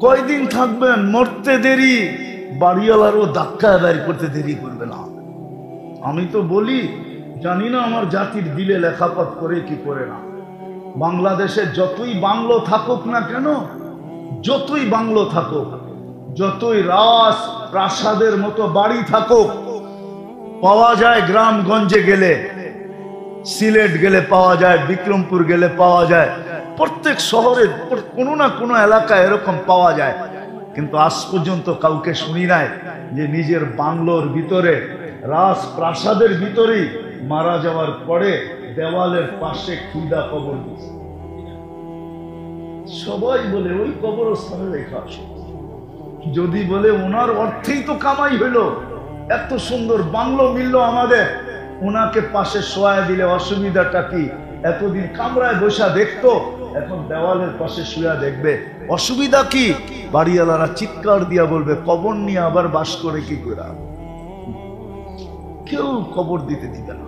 কয়দিন থাকবেন? মরতে দেরি, বাড়িওয়ালারও ধাক্কা বের করতে দেরি করবে না। আমি তো বলি, জানি না আমার জাতির দিলে লেখাপট করে কি করে না। বাংলাদেশে যতই বাংলো থাকুক না কেন, যতই বাংলো থাকুক, যতই রাজ প্রাসাদের মতো বাড়ি থাকুক, পাওয়া যায় গ্রামগঞ্জে গেলে, সিলেট গেলে পাওয়া যায়, বিক্রমপুর গেলে পাওয়া যায়, প্রত্যেক শহরে কোনো না কোনো এলাকায় এরকম পাওয়া যায়। কিন্তু আজ পর্যন্ত কাউকে শুনি নাই যে নিজের বাংলোর ভিতরে, রাজপ্রাসাদের ভিতরেই মারা যাওয়ার পরে দেওয়ালের পাশে খুদা কবর দিচ্ছে। সবাই বলে ওই কবরস্থানে রেখা আসে। যদি বলে ওনার অর্থেই তো কামাই হইলো, এত সুন্দর বাংলো মিলল আমাদের, ওনাকে পাশে শোয়া দিলে অসুবিধাটা কি? এতদিন কামরায় বসা দেখতো, এখন দেওয়ালের পাশে শুয়া দেখবে, অসুবিধা কি? বাড়িওয়ালারা চিৎকার দিয়া বলবে, কবর নিয়ে আবার বাস করে কি করে? কেউ কবর দিতে দিবে না।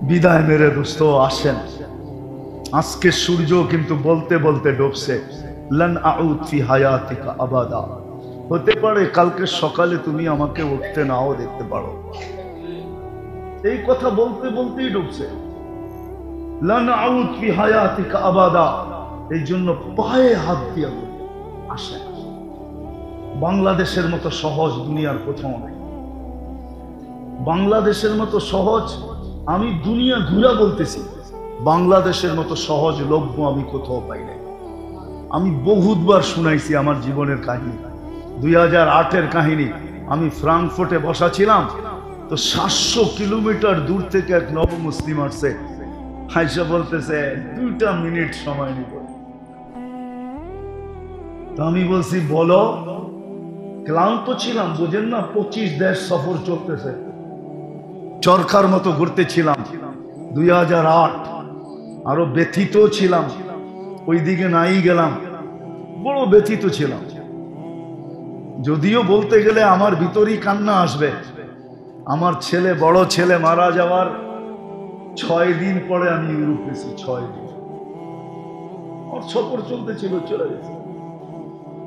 বিদায় মেরে দোস্ত আসেন, আজকে সূর্য কিন্তু বলতে বলতে ডুবছে। লান আউদ ফি হায়াতিকা আবাদা। হতে পারে কালকে সকালে তুমি আমাকে উঠতে নাও দেখতে পারো। এই কথা বলতে বলতেই ডুবছে। লান আউদ ফি হায়াতিকা আবাদা। এই জন্য পায়ে হাত দিয়ে আসেন। বাংলাদেশের মতো সহজ দুনিয়ার কোথাও নেই। বাংলাদেশের মতো সহজ, আমি দুনিয়া ঘুরা বলতেছি, বাংলাদেশের মতো সহজলভ্য আমি কোথাও পাই নাই। আমি বহুতবার শুনাইছি আমার জীবনের কাহিনী, 2008-এর কাহিনী। আমি ফ্রাঙ্কফুর্টে বসা ছিলাম, তো 700 কিলোমিটার দূর থেকে এক নব মুসলিম আসছে, হাইসা বলতেছে 2 মিনিট সময় নিব। তো আমি বলছি বলো। ক্লান্ত ছিলাম, বুঝেন না, 25 দেশ সফর চলতেছে, চরকার মতো ঘুরতেছিলাম 2008। আরো ব্যথিত ছিলাম, ওইদিকে নাই গেলাম, বড় ব্যথিত ছিলাম। যদিও বলতে গেলে আমার ভিতরই কান্না আসবে। আমার ছেলে, বড় ছেলে মারা যাওয়ার 6 দিন পরে আমি ইউরোপ গেছি। 6 দিন আমার সফর চলতেছিল, চলে গেছে।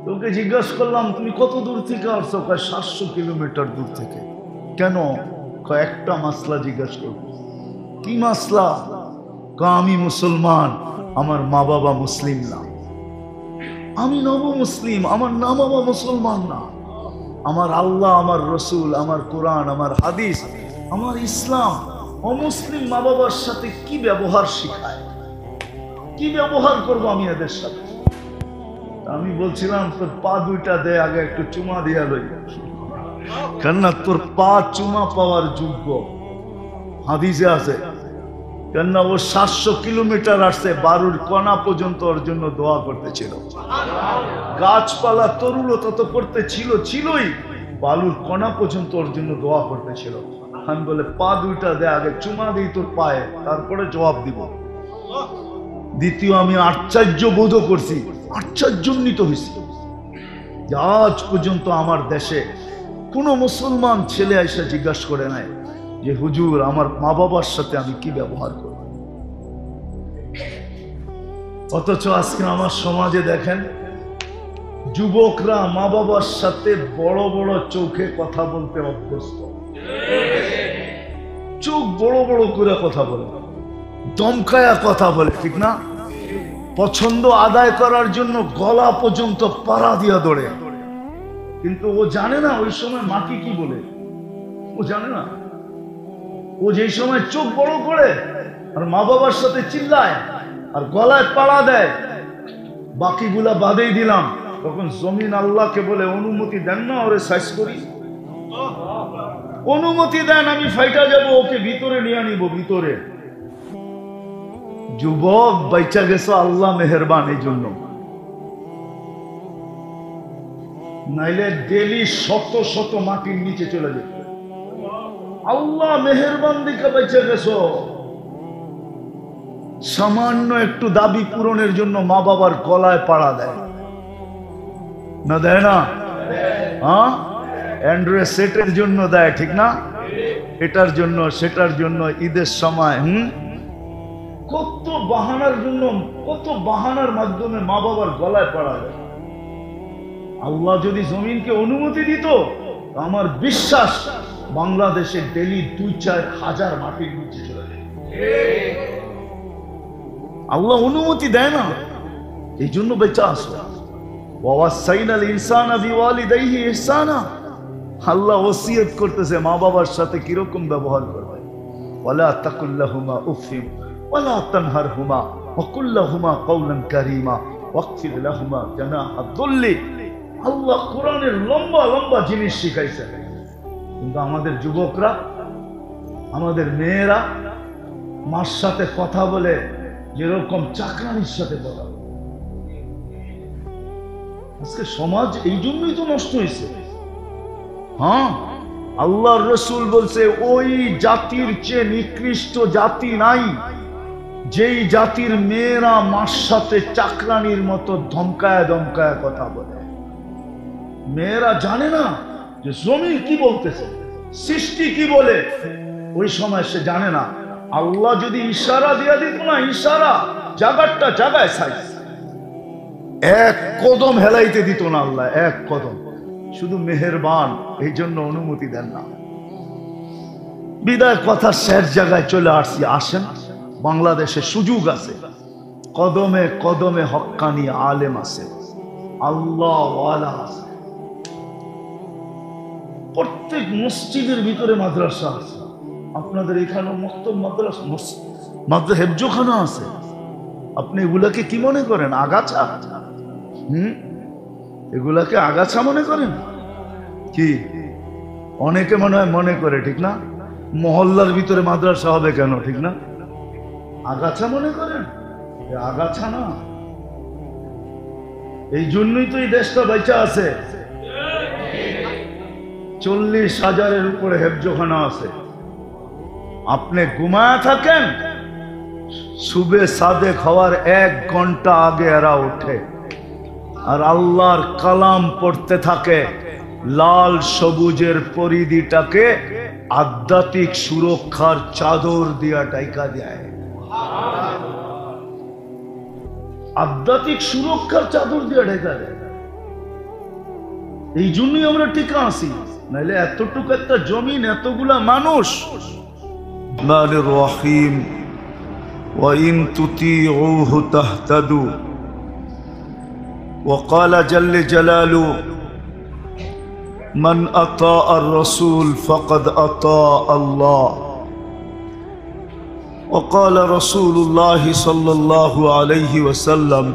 তোকে জিজ্ঞাসা করলাম, তুমি কত দূর থেকে আসছো? 700 কিলোমিটার দূর থেকে। কেন? একটা মাসলা জিজ্ঞাসা করবো। কি মাসলা? আমি মুসলমান, আমার মা বাবা মুসলিম না। আমি নব মুসলিম, আমার মা বাবা মুসলমান না। আমার আল্লাহ, আমার রসুল, আমার কোরআন, আমার হাদিস, আমার ইসলাম অমুসলিম মা বাবার সাথে কি ব্যবহার শিখায়? কি ব্যবহার করবো আমি এদের সাথে? আমি বলছিলাম, তোর পা দুইটা দে, আগে একটু চুমা দিয়া লই, কেননা তোর পা চুমা পাওয়ার যোগ্য। হাদিসে আছে, কেননা ও 700 কিলোমিটার আসছে, বারুর কণা পর্যন্ত ওর জন্য দোয়া করতেছিল। গাছপালা তরুলতা তো করতে ছিলই, বালুর কণা পর্যন্ত ওর জন্য দোয়া করতেছিল। আমি বলে, পা দুইটা দে, আগে চুমা দিই তোর পায়ে, তারপরে জবাব দিব। দ্বিতীয়, আমি আশ্চর্য বোধ করছি, আশ্চর্যান্বিত হয়েছি, আজ পর্যন্ত আমার দেশে কোনো মুসলমান ছেলে এসে জিজ্ঞাসা করে নাই যে হুজুর আমার মা বাবার সাথে আমি কি ব্যবহার করব। অথচ আজকে আমার সমাজে দেখেন, যুবকরা মা বাবার সাথে বড় বড় চোখে কথা বলতে অভ্যস্ত। চোখ বড় বড় করে কথা বলে, দমকায়া কথা বলে, ঠিক না? পছন্দ আদায় করার জন্য গলা পর্যন্ত পাড়া দিয়া দৌড়ে। কিন্তু ও জানে না ওই সময় মাকে কি বলে, ও জানে না। ও যেই সময় চোখ বড় করে আর মা বাবার সাথে চিল্লায় আর গলায় পাড়া দেয়, বাকিগুলা বাদেই দিলাম, তখন জমিন আল্লাহকে বলে, অনুমতি দেন না ওরে সাইজ করি, অনুমতি দেন, আমি ফাইটা যাব, ওকে ভিতরে নিয়ে নিব ভিতরে। যুবক বাইচা গেছো, আল্লাহ মেহেরবান এই জন্য, নাইলে ডেলি শত শত মাটির নিচে চলে যেত। আল্লাহ মেহেরবান দিকে বাইচা গেছো। সামান্য একটু দাবি পূরণের জন্য মা বাবার গলায় পাড়া দেয় না, দেয় না? হ্যাঁ, অ্যান্ড্রয়েড সেটের জন্য দেয়, ঠিক না? এটার জন্য সেটার জন্য, ঈদের সময় কত বাহানার জন্য, কত বাহানার মাধ্যমে মা বাবার গলায় পড়া যায়। আল্লাহ যদি জমিনকে অনুমতি দিত, আমার বিশ্বাস বাংলাদেশে ডেলি 2-4 হাজার মাটির নিচে চলে যায়। আল্লাহ অনুমতি দেয় না, এই জন্য বেঁচে আসো। ওয়াসাইনাল ইনসানা বিওয়ালিদাইহি ইহসানা, আল্লাহ ওসিয়ত করতেছে মা বাবার সাথে কিরকম ব্যবহার করবে। ওয়ালা তাকুল্লাহুমা উফিন ওয়ালা তানহারহুমা ওয়াকুল্লাহুমা কওলান কারীমা ওয়াকফির লাহুমা জানাহা দুল্লি। আল্লাহ কোরআনের লম্বা লম্বা জিনিস শিখাইছে, কিন্তু আমাদের যুবকরা, আমাদের মেয়েরা মার সাথে কথা বলে যেরকম চাকরানির সাথে কথা বলে। আজকে সমাজ এই জন্যই তো নষ্ট হয়েছে। হ্যাঁ, আল্লাহর রাসূল বলছে ওই জাতির চেয়ে নিকৃষ্ট জাতি নাই যেই জাতির মেয়েরা মার সাথে চাকরানির মতো ধমকায় ধমকায় কথা বলে। মেয়েরা জানে না যে জমিন কি বলতেছে, সৃষ্টি কি বলে, ওই সময় সে জানে না। আল্লাহ যদি ইশারা দিয়া দিত না, ইশারা জায়গাটা জায়গায় সাইজ, এক কদম হেলাইতে দিত না আল্লাহ, এক কদম। শুধু মেহেরবান, এই জন্য অনুমতি দেন না। বিদায় কথা শেষ জায়গায় চলে আসছি। আসেন, বাংলাদেশে সুযোগ আছে, কদমে কদমে হক্কানি আলেম আছে, আল্লাহ ওয়ালা আছে। প্রত্যেক মসজিদের ভিতরে মাদ্রাসা আছে। আপনাদের এখানে মক্তব মাদ্রাসা, হেফজোখানা আছে। আপনি এগুলাকে কি মনে করেন? আগাছা? এগুলাকে আগাছা মনে করেন কি? অনেকে মনে হয় মনে করে, ঠিক না? মহল্লার ভিতরে মাদ্রাসা হবে কেন, ঠিক না? আগাছা মনে করেন? আগাছা না। এই জন্যই তো এই দেশটা বেঁচে আছে। 40,000-এর উপরে হেফজোখানা আছে। আপনি ঘুমায় থাকেন, সুবে সাদেক হওয়ার 1 ঘন্টা আগে এরা ওঠে আর আল্লাহর কালাম পড়তে থাকে। লাল সবুজের পরিধিটাকে আধ্যাত্মিক সুরক্ষার চাদর দিয়া ডাইকা দেয়। আধ্যাত্মিক সুরক্ষার চাদর দিয়া ডাইকা দেয়। এই জন্যই আমরা টিকা আছি, নাইলে এতটুকু একটা জমিন, এতগুলা মানুষ। রহিম وإن تطيعوه تهتدوا وقال جل جلاله من أطاع الرسول فقد أطاع الله وقال رسول الله صلى الله عليه وسلم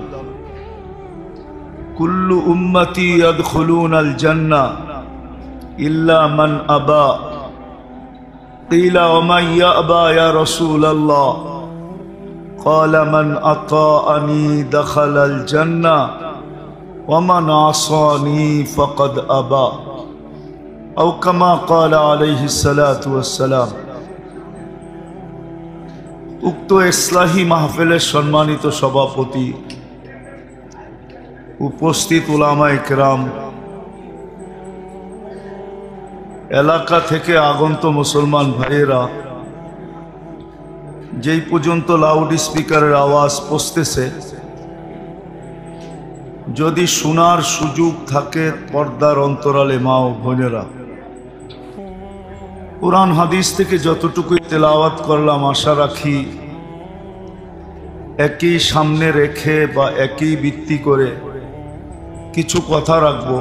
كل أمتي يدخلون الجنة إلا من أبى قيل ومن يأبى يا رسول الله قال من أطاعني دخل الجنة ومن عصاني فقد أبى أو كما قال عليه الصلاة والسلام। উক্ত ইসলাহি মাহফিলের সম্মানিত সভাপতি, উপস্থিত উলামায়ে কেরাম, এলাকা থেকে আগন্ত মুসলমান ভাইয়েরা, যেই পর্যন্ত লাউড স্পিকারের আওয়াজ পৌঁছতেছে, যদি শোনার সুযোগ থাকে পর্দার অন্তরালে মা ও বোনেরা, কুরআন হাদিস থেকে যতটুকুই তেলাওয়াত করলাম, আশা রাখি একই সামনে রেখে বা একই ভিত্তি করে কিছু কথা রাখব।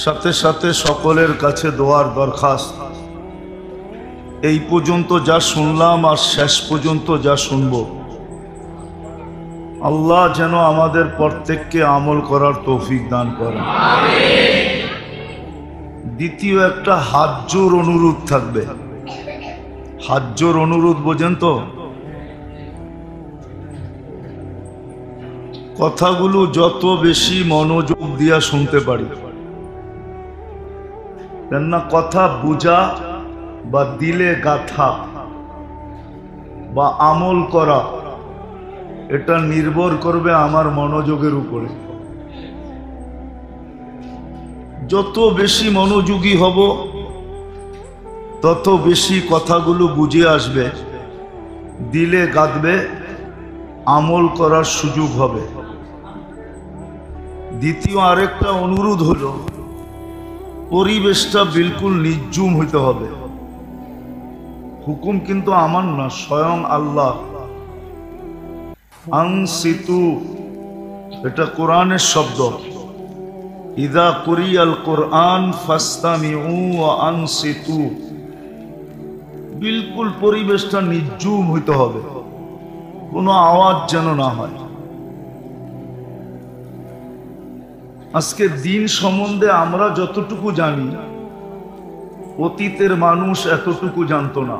সাথে সাথে সকলের কাছে দোয়ার দরখাস্ত, এই পর্যন্ত যা শুনলাম আর শেষ পর্যন্ত যা শুনব, আল্লাহ যেন আমাদের প্রত্যেককে আমল করার তৌফিক দান করেন। দ্বিতীয় একটা হাত জোর অনুরোধ থাকবে। হাত জোর অনুরোধ বোঝেন তো? কথাগুলো যত বেশি মনোযোগ দিয়া শুনতে পারি, কেননা কথা বুঝা বা দিলে গাথা বা আমল করা, এটা নির্ভর করবে আমার মনোযোগের উপরে। যত বেশি মনোযোগী হব, তত বেশি কথাগুলো বুঝে আসবে, দিলে গাঁথবে আমল করার সুযোগ হবে। দ্বিতীয় আরেকটা অনুরোধ হলো, পরিবেশটা বিলকুল নির্জুম হইতে হবে। হুকুম কিন্তু আমার না, স্বয়ং আল্লাহ। আনসিতু, এটা কোরআনের শব্দ। ইদা কুরিয়াল কোরআন ফাস্তামিউ ওয়া আনসিতু। বিলকুল পরিবেশটা নির্জুম হইতে হবে, কোনো আওয়াজ যেন না হয়। আজকে দিন সম্বন্ধে আমরা যতটুকু জানি, অতীতের মানুষ এতটুকু জানতো না।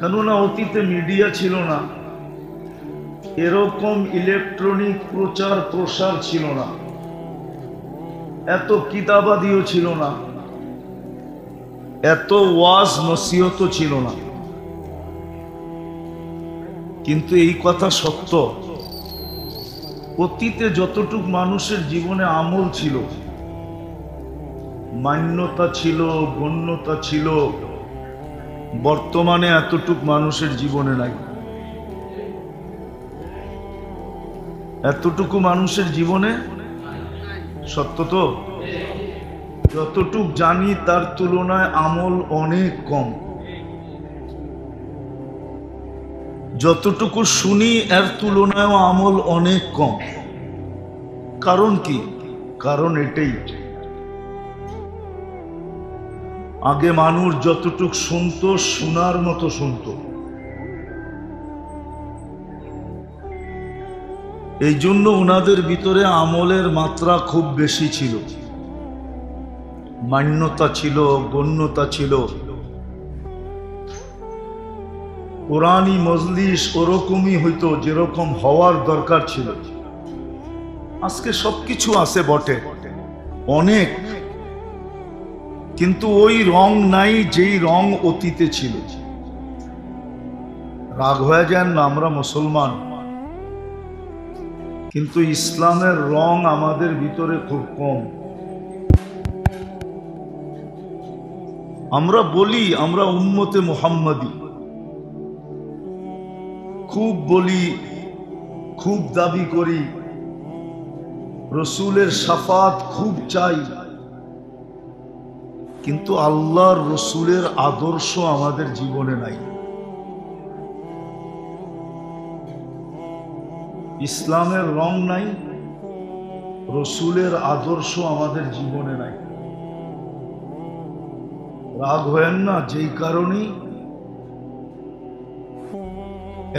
কেননা অতীতে মিডিয়া ছিল না, এরকম ইলেকট্রনিক প্রচার প্রসার ছিল না, এত কিতাবাদিও ছিল না, এত ওয়াজ নসিহত ছিল না। কিন্তু এই কথা সত্য, অতীতে যতটুক মানুষের জীবনে আমল ছিল, মান্যতা ছিল, গণ্যতা ছিল, বর্তমানে এতটুক মানুষের জীবনে নাই। এতটুকু মানুষের জীবনে, সত্য তো? যতটুক জানি তার তুলনায় আমল অনেক কম। যতটুকু শুনি এর তুলনায়ও আমল অনেক কম। কারণ কি? কারণ এটাই, আগে মানুষ যতটুক শুনতো, শোনার মতো শুনতো। এই জন্য ওনাদের ভিতরে আমলের মাত্রা খুব বেশি ছিল, মান্যতা ছিল, গণ্যতা ছিল। কোরআনী মজলিস ওরকমই হইতো যেরকম হওয়ার দরকার ছিল। আজকে সবকিছু আছে বটে, অনেক, কিন্তু ওই রং নাই যেই রং অতীতে ছিল। রাগ হয়ে যান না, আমরা মুসলমান, কিন্তু ইসলামের রং আমাদের ভিতরে খুব কম। আমরা বলি আমরা উম্মতে মুহাম্মাদি, খুব বলি, খুব দাবি করি, রসুলের শাফাত খুব চাই, কিন্তু আল্লাহর রসুলের আদর্শ আমাদের জীবনে নাই। ইসলামের রং নাই, রসুলের আদর্শ আমাদের জীবনে নাই। রাগ হয়েন না, যেই কারণেই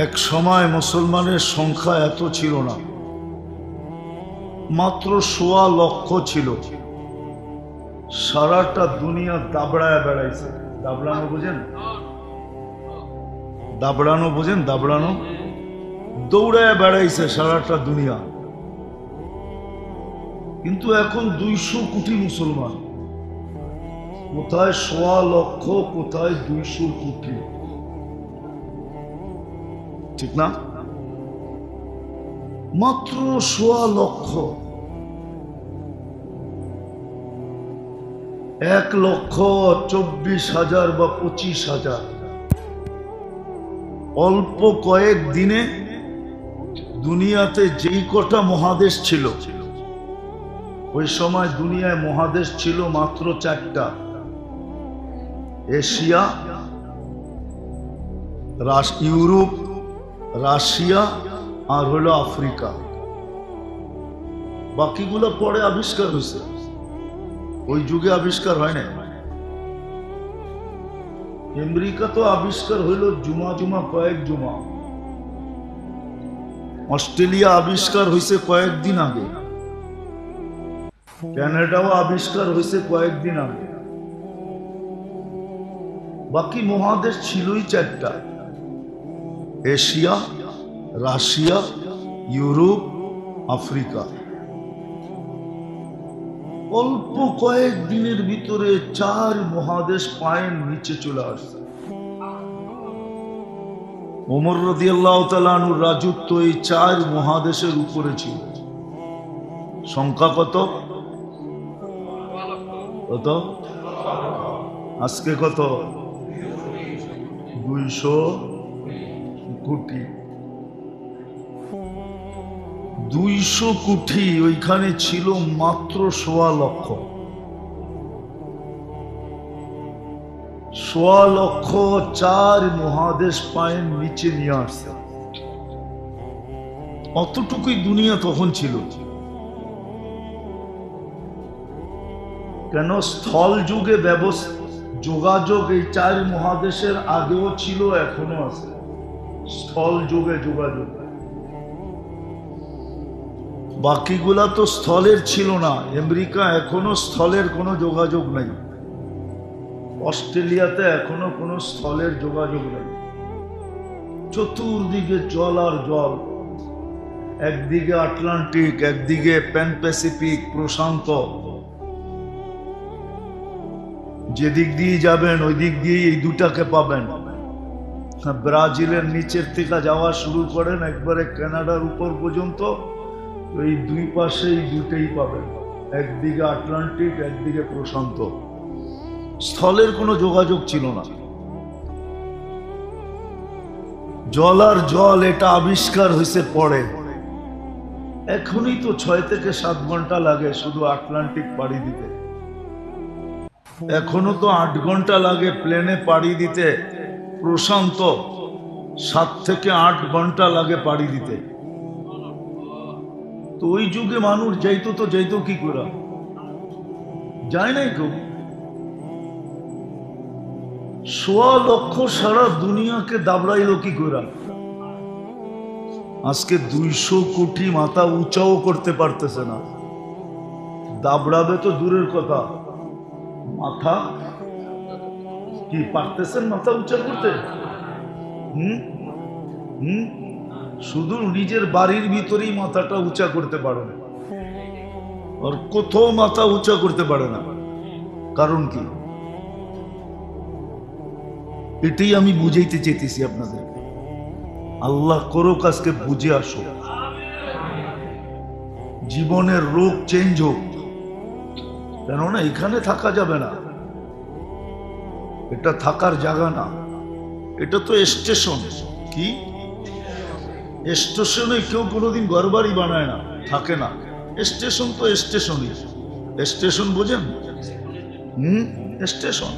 এক সময় মুসলমানের সংখ্যা এত ছিল না, মাত্র ১.৫ লক্ষ ছিল। সারাটা দুনিয়া দাবড়ায় বেড়াইছে। দাবড়ানো বোঝেন? দাবড়ানো বোঝেন? দাবড়ানো, দৌড়ায় বেড়াইছে সারাটা দুনিয়া। কিন্তু এখন ২০০ কোটি মুসলমান। কোথায় ১.৫ লক্ষ, কোথায় ২০০ কোটি, ঠিক না? মাত্র ১.৫ লক্ষ। ১,২৪,০০০ বা ২৫,০০০। অল্প কয়েক দিনে দুনিয়াতে যেই কটা মহাদেশ ছিল, ওই সময় দুনিয়ায় মহাদেশ ছিল মাত্র ৪টা: এশিয়া, ইউরোপ, রাশিয়া আর হলো আফ্রিকা। বাকিগুলো পরে আবিষ্কার হয়েছে, ওই যুগে আবিষ্কার হয় না। আমেরিকা তো আবিষ্কার হইল জুমা কয়েক জুমা। অস্ট্রেলিয়া আবিষ্কার হয়েছে কয়েকদিন আগে, কানাডাও আবিষ্কার হয়েছে কয়েকদিন আগে। বাকি মহাদেশ ছিলই ৪টা: এশিয়া, রাশিয়া, ইউরোপ, আফ্রিকা। অল্প কয়েক দিনের ভিতরে ৪ মহাদেশ পায়ের নিচে চলে আসছে। ওমর রাদিয়াল্লাহু তাআলা আনহুর রাজত্ব এই ৪ মহাদেশের উপরে ছিল। সংখ্যা কত? কত? আজকে কত? ২০০ কোটি। 200 কোটি, ওইখানে ছিল মাত্র 1.25 লক্ষ। 1.25 লক্ষ 4 মহাদেশ পায়ের নিচে নিয়ে আসছে। অতটুকুই দুনিয়া তখন ছিল। কেন স্থল যুগে যোগাযোগ এই 4 মহাদেশের আগেও ছিল, এখনো আছে। স্থল যুগে যোগাযোগ, বাকিগুলা তো স্থলের ছিল না। আমেরিকা এখনো স্থলের কোনো যোগাযোগ নাই, অস্ট্রেলিয়াতে এখনো কোনো স্থলের যোগাযোগ নাই। চতুর্দিকে জল আর জল, একদিকে আটলান্টিক, একদিকে প্যান প্যাসিফিক প্রশান্ত। যেদিক দিয়ে যাবেন ওই দিক দিয়ে এই দুটাকে পাবেন। ব্রাজিলের নিচের থেকে যাওয়া শুরু করেন একবারে কানাডার উপর পর্যন্ত, এই দুই পাশে এই দুটেই পাবেন, একদিকে আটলান্টিক, একদিকে প্রশান্ত। স্থলের কোনো যোগাযোগ ছিল না। জল আর জল এটা আবিষ্কার হয়েছে পরে। এখনই তো 6 থেকে 7 ঘন্টা লাগে শুধু আটলান্টিক পাড়ি দিতে। এখনো তো 8 ঘন্টা লাগে প্লেনে পাড়ি দিতে প্রশান্ত। 7 থেকে 8 ঘন্টা লাগে পাড়ি দিতে। তো ওই যুগে মানুষ যাইতো কি করে? যায় নাই কেউ। 1.25 লক্ষ সারা দুনিয়াকে দাবড়াইল কি করে? আজকে 200 কোটি মাথা উঁচাও করতে পারতেছে না। দাবড়াবে তো দূরের কথা, মাথা কি পারতেছেন মাথা উঁচা করতে? শুধু নিজের বাড়ির ভিতরেই মাথাটা উঁচা করতে পারে না, আর কোথাও মাথা উঁচা করতে পারে না। কারণ কি? এটাই আমি বুঝাইতে চেয়েছি আপনাদের। আল্লাহ করুক আজকে বুঝে আসো, জীবনের রোগ চেঞ্জ হোক। কেননা এখানে থাকা যাবে না, এটা থাকার জায়গা না, এটা তো স্টেশন। কি স্টেশনে কেউ কোনোদিন ঘরবাড়ি বানায় না, থাকে না। স্টেশন তো স্টেশনই। স্টেশন বোঝেন? স্টেশন।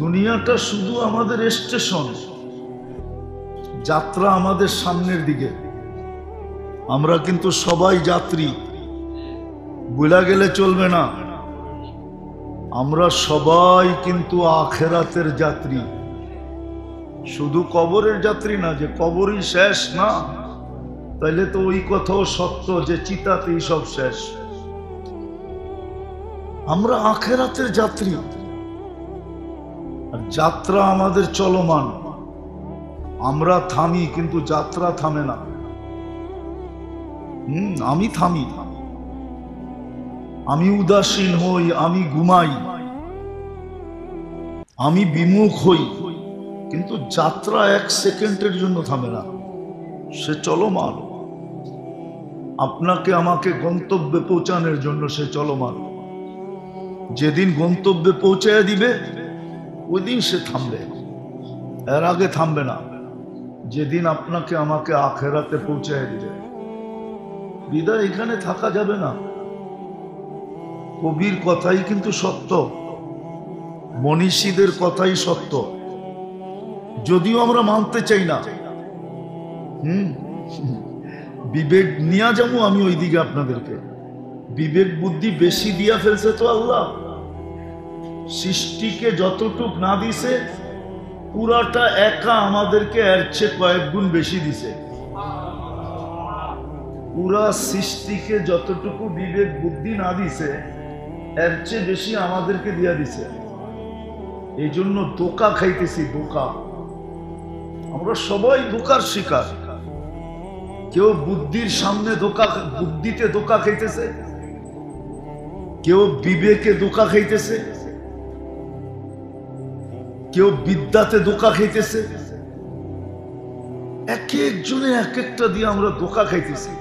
দুনিয়াটা শুধু আমাদের স্টেশন। যাত্রা আমাদের সামনের দিকে, আমরা কিন্তু সবাই যাত্রী। ভুলা গেলে চলবে না, আমরা সবাই কিন্তু আখেরাতের যাত্রী। শুধু কবরের যাত্রী না, যে কবরই শেষ না, তাইলে তো ওই কথাও সত্য যে চিতাতেই সব শেষ। আমরা আখেরাতের যাত্রী, আর যাত্রা আমাদের চলমান। আমরা থামি কিন্তু যাত্রা থামে না। আমি থামি, আমি উদাসীন হই, আমি ঘুমাই, আমি বিমুখ হই, কিন্তু যাত্রা 1 সেকেন্ডের জন্য থামে না, সে চলমান। আপনাকে আমাকে গন্তব্যে পৌঁছানোর জন্য সে চলমান। যেদিন গন্তব্যে পৌঁছায় দিবে ওই দিন সে থামবে, এর আগে থামবে না। যেদিন আপনাকে আমাকে আখেরাতে পৌঁছায় দিবে, বিদায় এখানে থাকা যাবে না। কবির কথাই কিন্তু সত্য, মনীষীদের কথাই সত্য, যদিও আমরা মানতে চাই না। বিবেক নিয়ে যাবো আমি ওই দিকে আপনাদেরকে। বিবেক বুদ্ধি বেশি দিয়া ফেলছে তো আল্লাহ। সৃষ্টিকে যতটুক না দিছে, পুরাটা একা আমাদেরকে এর চেয়ে কয়েক গুণ বেশি দিছে। পুরা সৃষ্টিকে যতটুকু বিবেক বুদ্ধি না দিছে, এর চেয়ে বেশি আমাদেরকে দিয়া দিছে। এই জন্য ধোঁকা খাইতেছি, ধোঁকা। আমরা সবাই ধোঁকার শিকার। কেউ বুদ্ধির সামনে বুদ্ধিতে ধোঁকা খাইতেছে, কেউ বিবেকে ধোঁকা খাইতেছে, কেউ বিদ্যাতে ধোঁকা খাইতেছে। এক একজনে এক একটা দিয়ে আমরা ধোঁকা খাইতেছি।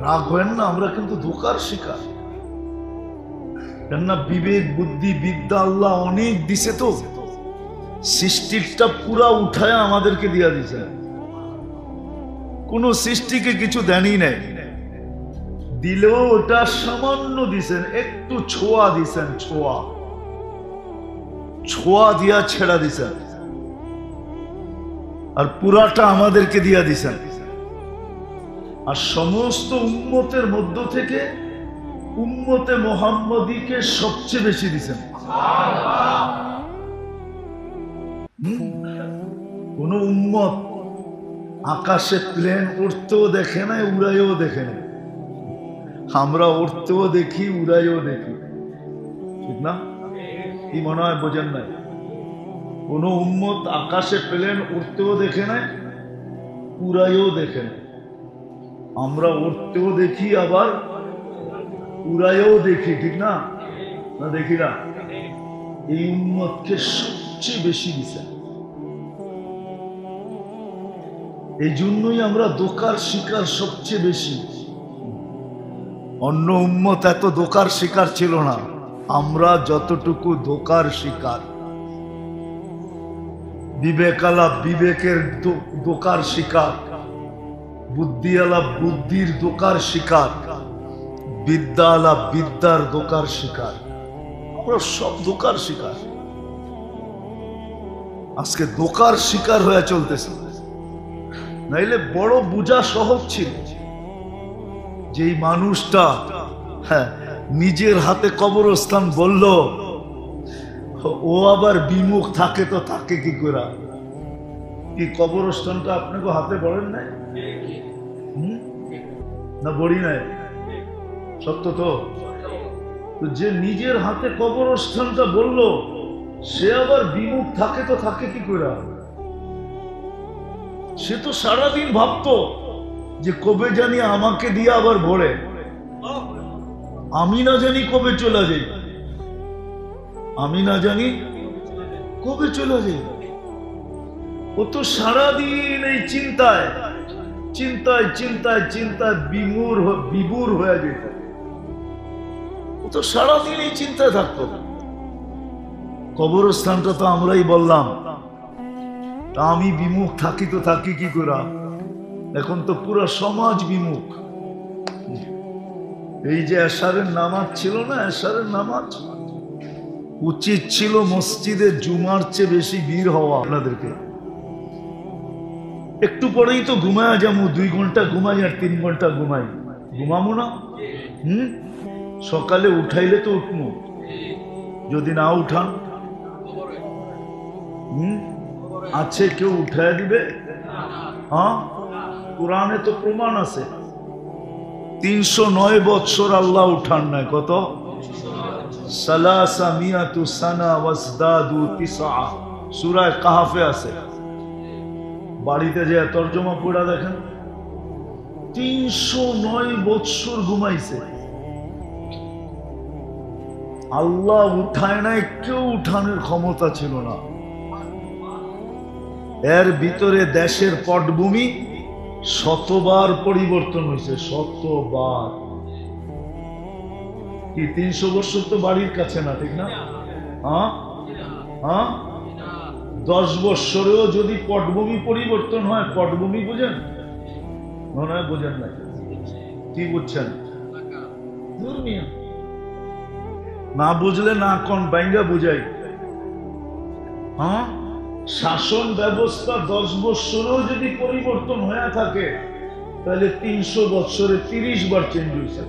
রাগ হয় না, আমরা কিন্তু ধোঁকার শিকার। কেননা বিবেক বুদ্ধি বিদ্যা আল্লাহ অনেক দিছে, তো সৃষ্টিটা পুরা উঠায় আমাদেরকে দিয়া দিছে। কোনো সৃষ্টিকে কিছু দেনই নাই, দিলেও ওটা সামান্য দিছেন, একটু ছোঁয়া দিছেন, ছোঁয়া ছোঁয়া দিয়া ছেড়া দিছেন, আর পুরাটা আমাদেরকে দিয়া দিছেন। আর সমস্ত উম্মতের মধ্য থেকে উম্মতে মুহাম্মদীকে সবচেয়ে বেশি দিছেন। কোন উম্মত আকাশে প্লেন উড়তেও দেখে নাই, উড়াইও দেখে নাই। আমরা উড়তেও দেখি, উড়াইও দেখি, ঠিক না? কি মনে হয় বোঝেন নাই? কোন উম্মত আকাশে প্লেন উড়তেও দেখে নাই, উড়াইও দেখে নাই। আমরা উড়তেও দেখি, আবার উড়াইও দেখি, ঠিক না? না দেখি না? এই উম্মতকে সবচেয়ে বেশি দিছে। এই জন্যই আমরা ধোঁকার শিকার সবচেয়ে বেশি। অন্য উম্মত এত ধোঁকার শিকার ছিল না, আমরা যতটুকু ধোঁকার শিকার। বিবেকালা বিবেকের ধোঁকার শিকার, বুদ্ধিওয়ালা বুদ্ধির ধোঁকার শিকার, বিদ্যাওয়ালা বিদ্যার ধোঁকার শিকার। আমরা সব ধোঁকার শিকার। আজকে ধোঁকার শিকার হয়ে চলতেছে। নাইলে বড় বুঝা সহজ ছিল। যেই মানুষটা নিজের হাতে কবরস্থান বলল, ও আবার বিমুখ থাকে, তো থাকে কি করে? কি কবরস্থানটা আপনাকে হাতে বলেন নাই? না বড়ি নাই? সত্য তো। যে নিজের হাতে কবরস্থানটা বলল, সে আবার বিমুখ থাকে, তো থাকে কি করে? সে তো সারাদিন ভাবতো যে কবে জানি আমাকে দিয়ে আবার ভরে, আমি না জানি কবে চলে যাই, আমি না জানি কবে চলে যাই। ও তো সারাদিন এই চিন্তায় চিন্তায় চিন্তায় চিন্তায় বিমূঢ় হয়ে যেত। ও তো সারাদিন এই চিন্তায় থাকতো। কবরস্থানটা তো আমরাই বললাম, আমি বিমুখ থাকি, তো থাকি কি করে? এখন তো পুরো সমাজ বিমুখ। এই যে এশারের নামাজ ছিল না, এশারের নামাজ উচিত ছিল মসজিদে জুমার চেয়ে বেশি ভিড় হওয়া। আপনাদেরকে একটু পরেই তো ঘুমায় যাবো, 2 ঘন্টা ঘুমাই আর 3 ঘন্টা ঘুমাই, ঘুমাবো না? সকালে উঠাইলে তো উঠবো, যদি না উঠান আছে কেউ উঠায় দিবে? হ্যাঁ, কোরআনে তো প্রমাণ আছে। 309 বৎসর আল্লাহ উঠান নাই। কত? সালাসা মিয়াতু সানা ওয়াজদাদু তিসআ, সূরা কাহফে আছে। বাড়িতে যে তর্জমা পড়া দেখেন, 309 বৎসর ঘুমাইছে। আল্লাহ উঠায় নাই, কেউ উঠানোর ক্ষমতা ছিল না। এর ভিতরে দেশের পটভূমি শতবার পরিবর্তন হয়েছে, শতবার। কি 300 বছর তো বাড়ির কাছে না, ঠিক না? হ্যাঁ হ্যাঁ, 10 বছরেও যদি পটভূমি পরিবর্তন হয়, পটভূমি বুঝেন? মনে হয় বুঝেন না। কি বুঝছেন? না বুঝলে না কোন বাইঙ্গা বুঝাই। হ্যাঁ, শাসন ব্যবস্থা 10 বছরেও যদি পরিবর্তন হয়ে থাকে, তাহলে 300 বছরে 30 বার চেঞ্জ হয়েছে,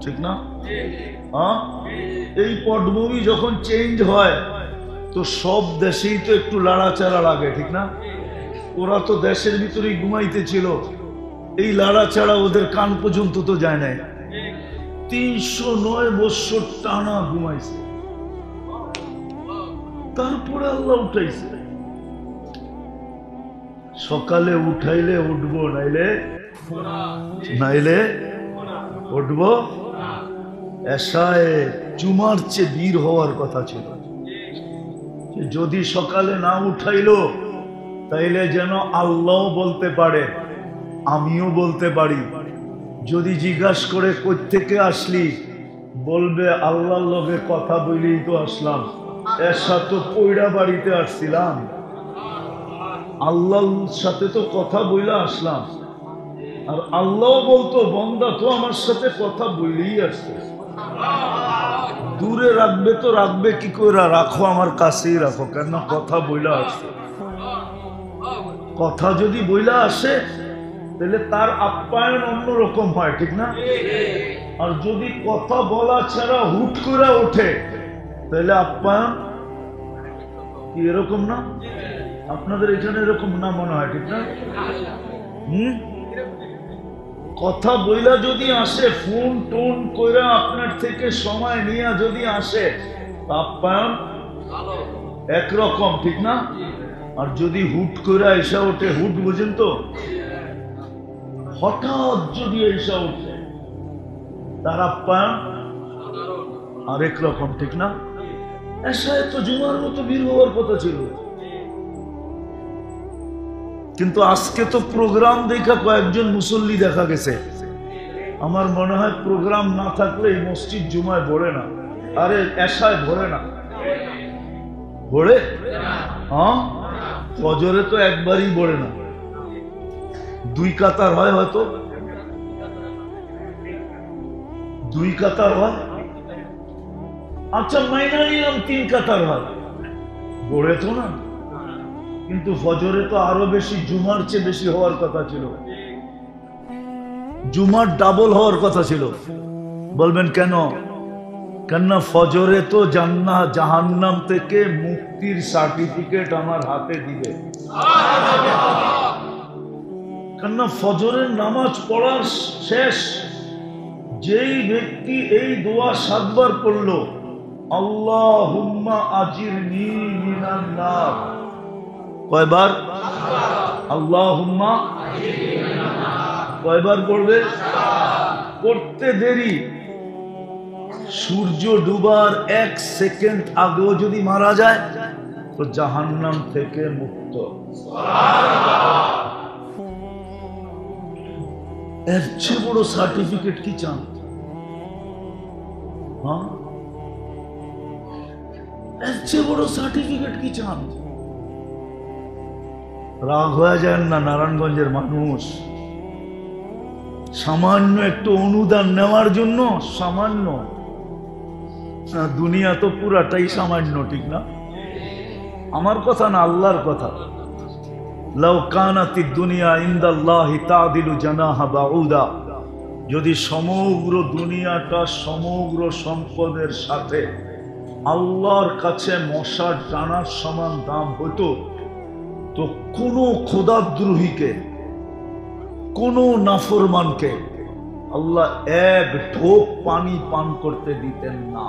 ঠিক না? হ্যাঁ, এই পটভূমি যখন চেঞ্জ হয়, তো সব দেশেই তো একটু লাড়াচাড়া লাগে, ঠিক না? ওরা তো দেশের ভিতরেই ঘুমাইতেছিল, এই লাড়াচাড়া ওদের কান পর্যন্ত তো যায় নাই। 309 বছর টানা ঘুমাইছে, তারপরে আল্লাহ উঠাইছে। সকালে উঠাইলে উঠবো, নাইলে নাইলে উঠবো। এশায়ে জুমার চেয়ে বীর হওয়ার কথা ছিল। যদি সকালে না উঠাইলো, তাইলে যেন আল্লাহ বলতে পারে, আমিও বলতে পারি। যদি জিজ্ঞাসা করে কই থেকে আসলি, বলবে আল্লাহর লগে কথা বলেই তো আসলাম, এর সাথে পয়ড়া বাড়িতে আসছিলাম। আল্লাহর সাথে তো কথা বইলা আসলাম, আর আল্লাহ বলতো বন্দা তো আমার সাথে কথা বলেই আসছে, দূরে রাখবে তো রাখবে কি করে, রাখো আমার কাছেই রাখো, কেন কথা বইলা আসছে। কথা যদি বইলা আসে তাহলে তার আপ্যায়ন অন্যরকম হয়, ঠিক না? আর যদি কথা বলা ছাড়া হুট করে ওঠে তাহলে আপ্যায়ন কি এরকম না? আপনাদের এখানে এরকম না মনে হয়, ঠিক না? কথা বইলা যদি আসে, ফোন টোন কইরা আপনার থেকে সময় নিয়ে যদি আসে, আপ্যায়ন একরকম, ঠিক না? আর যদি হুট করে এসে ওঠে, হুট বুঝেন তো, হঠাৎ যদি এসে ওঠে তার আপ্যায়ন আরেক রকম, ঠিক না? এসায় তো জুমার মতো ভিড় হওয়ার কথা ছিল, কিন্তু আজকে তো প্রোগ্রাম দেখা কয়েকজন মুসল্লি দেখা গেছে। আমার মনে হয় প্রোগ্রাম না থাকলে এই মসজিদ জুমায় ভরে না, আরে এসায় ভরে না, ভরে? হ্যাঁ, ফজরে তো একবারই ভরে না, 2 কাতার হয়, হয়তো 2 কাতার হয়। আচ্ছা মাইনা নিলাম 3 কাতার হয়, ভরে তো না। কিন্তু ফজরে তো আরো বেশি, জুমার চেয়ে বেশি হওয়ার কথা ছিল, জুমার ডাবল হওয়ার কথা ছিল। বলবেন কেন? কেননা ফজরে তো জাহান্নাম থেকে মুক্তির সার্টিফিকেট আমার হাতে দিবে। কেননা ফজরের নামাজ পড়ার শেষ যেই ব্যক্তি এই দোয়া 7 বার পড়লো, আল্লাহুম্মা আজিরনি মিনান নার, কয়বার? আল্লাহুম্মা কয়বার পড়বে? পড়তে দেরি, সূর্য ডুবার 1 সেকেন্ড আগেও যদি মারা যায় তো জাহান্নাম থেকে মুক্ত। এর চেয়ে বড় সার্টিফিকেট কি চান? হ্যাঁ, এর চেয়ে বড় সার্টিফিকেট কি চান? রাগ হয়ে যায় না নারায়ণগঞ্জের মানুষ? সামান্য একটু অনুদান নেওয়ার জন্য, সামান্য, দুনিয়া তো পুরাটাই সামান্য, ঠিক না? আমার কথা না, আল্লাহর কথা। লাউ কানাতিদ দুনিয়া ইনদাল্লাহি তাদিলু জানাহা বাউদা, যদি সমগ্র দুনিয়াটা সমগ্র সম্পদের সাথে আল্লাহর কাছে মশার ডানার সমান দাম হতো, তো কোন খোদাদ্রোহীকে, কোন নাফরমানকে আল্লাহ 1 ঢোক পানি পান করতে দিতেন না।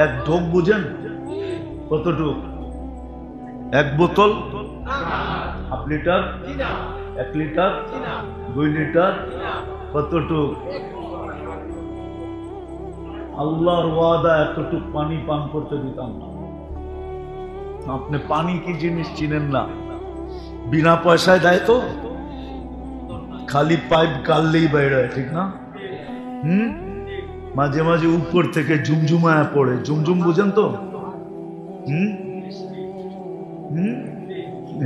1 ঢোক বুঝেন কতটুক? 1 বোতল, 1/2 লিটার, 1 লিটার, 2 লিটার, কতটুক? আল্লাহর ওয়াদা এতটুক পানি পান করতে দিতাম না। আপনি পানি কি জিনিস চিনেন না, বিনা পয়সায় দেয় তো, খালি পাইপ গাললেই বাইরে, ঠিক না? মাঝে মাঝে উপর থেকে ঝুমঝুমায়া পড়ে, ঝুমঝুম বুঝেন তো?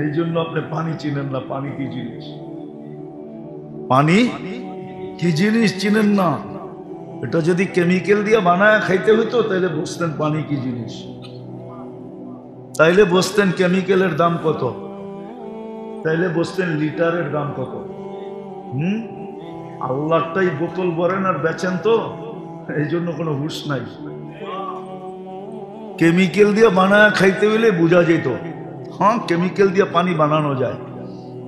এই জন্য আপনি পানি চিনেন না, পানি কি জিনিস, পানি কি জিনিস চিনেন না। এটা যদি কেমিক্যাল দিয়ে বানায় খাইতে হইতো তাহলে বুঝতেন পানি কি জিনিস, তাইলে বুঝতেন কেমিক্যালের দাম কত, তাইলে বুঝতেন লিটারের দাম কত। আল্লাহটাই বোতল ভরেন আর বেচেন তো, এই জন্য কোনো হুঁশ নাই। কেমিক্যাল দিয়ে বানায় খাইতে হইলে বোঝা যেত, হ্যাঁ কেমিক্যাল দিয়ে পানি বানানো যায়,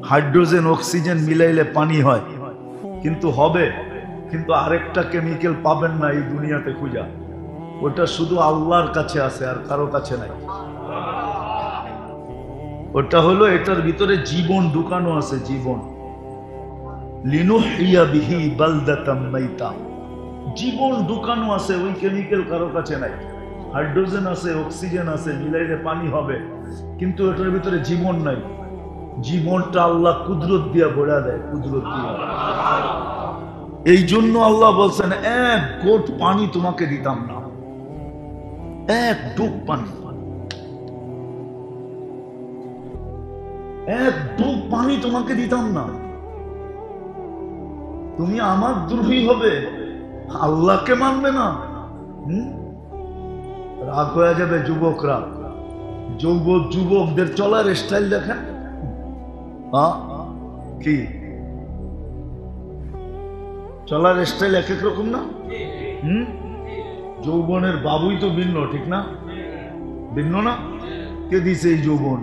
হাইড্রোজেন অক্সিজেন মিলাইলে পানি হয়, কিন্তু হবে, কিন্তু আরেকটা কেমিক্যাল পাবেন না এই দুনিয়াতে খুঁজা, ওটা শুধু আল্লাহর কাছে আছে আর কারো কাছে নাই। ওটা হলো এটার ভিতরে জীবন ঢুকানো আছে, জীবন। লিনুহইয়া বিহি বালদাতাম মাইতা, জীবন ঢুকানো আছে, ওই কেমিক্যাল কারো কাছে নাই। হাইড্রোজেন আছে, অক্সিজেন আছে, মিলাইলে পানি হবে, কিন্তু এটার ভিতরে জীবন নাই। জীবনটা আল্লাহ কুদরত দিয়া ভরা দেয়, কুদরত দিয়া। এই জন্য আল্লাহ বলছেন 1 ঘট পানি তোমাকে দিতাম না, 1 ডুব পানি। এক ডুব পানি তোমাকে দিতাম না, তুমি আমার দ্রোহী হবে, আল্লাহকে মানবে না। রাগ হয়ে যাবে যুবকরা। যুবকদের চলার স্টাইল দেখেন, কি চলার স্টাইল এক এক রকম না? যৌবনের বাবুই তো ভিন্ন, ঠিক না? ভিন্ন না? কে দিছে এই যৌবন?